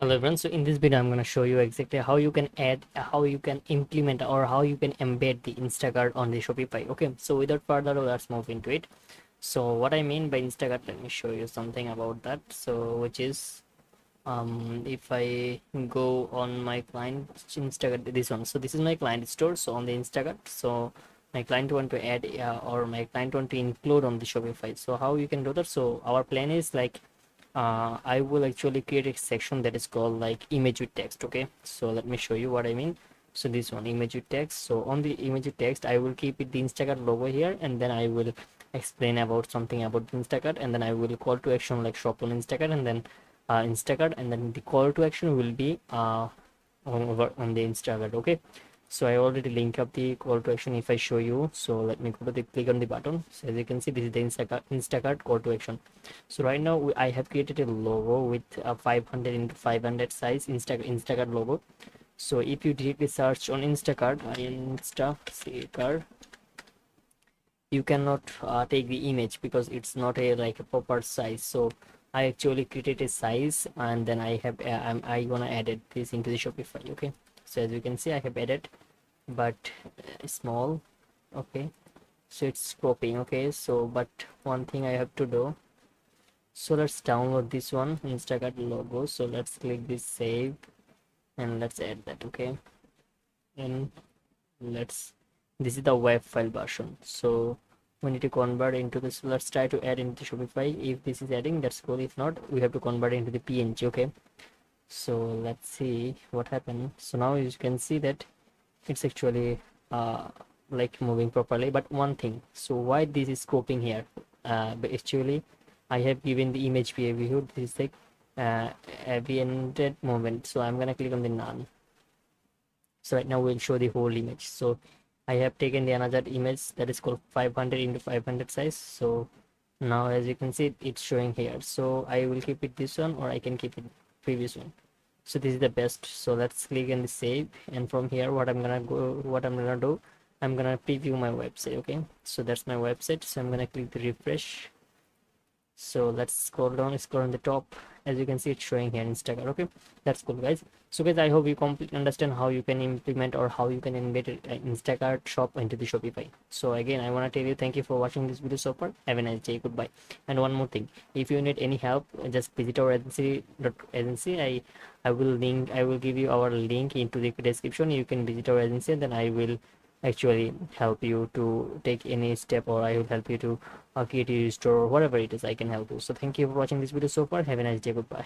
Hello everyone, so in this video I'm going to show you exactly how you can add, how you can implement, or how you can embed the Instacart on the Shopify. Okay, so without further ado, let's move into it. So what I mean by Instacart, let me show you something about that. So which is if I go on my client Instacart, this one, so this is my client store. So on the Instacart, so my client want to add or my client want to include on the Shopify. So how you can do that? So our plan is like I will actually create a section that is called like image with text. Okay, so let me show you what I mean. So this one, image with text. So on the image with text, I will keep it the Instacart logo here, and then I will explain about something about Instacart, and then I will call to action like shop on Instacart, and then Instacart, and then the call to action will be over on the Instacart. Okay, so I already link up the call to action if I show you. So let me go to the click on the button. So as you can see, this is the Instacart call to action. So right now I have created a logo with a 500 into 500 size Instacart logo. So if you directly search on Instacart, you cannot take the image because it's not a like a proper size. So I actually created a size, and then I gonna added this into the Shopify. Okay, so as you can see, I have added, but small. Okay, so it's cropping. Okay, so but one thing I have to do, so let's download this one Instacart logo. So let's click this save, and let's add that. Okay, and let's, this is the web file version, so we need to convert into this. Let's try to add into Shopify. If this is adding, that's cool. If not, we have to convert into the PNG. Okay, so let's see what happened. So now you can see that it's actually uh like moving properly. But one thing, so why this is scoping here, but actually I have given the image preview. This is like ambient movement, so I'm gonna click on the none. So right now we'll show the whole image. So I have taken the another image that is called 500 into 500 size. So now as you can see, it's showing here. So I will keep it this one, or I can keep it previous one. So this is the best. So let's click on the save, and from here what I'm gonna do, I'm gonna preview my website. Okay, so that's my website. So I'm gonna click the refresh. So let's scroll down, scroll on the top. As you can see, it's showing here Instacart. Okay, that's cool guys. So guys, I hope you completely understand how you can implement or how you can embed Instacart shop into the Shopify. So again, I want to tell you thank you for watching this video so far. Have a nice day. Goodbye. And one more thing, if you need any help, just visit our agency. I will give you our link into the description. You can visit our agency, and then I will actually help you to take any step, or I will help you to create your store, or whatever it is I can help you. So thank you for watching this video so far. Have a nice day. Goodbye.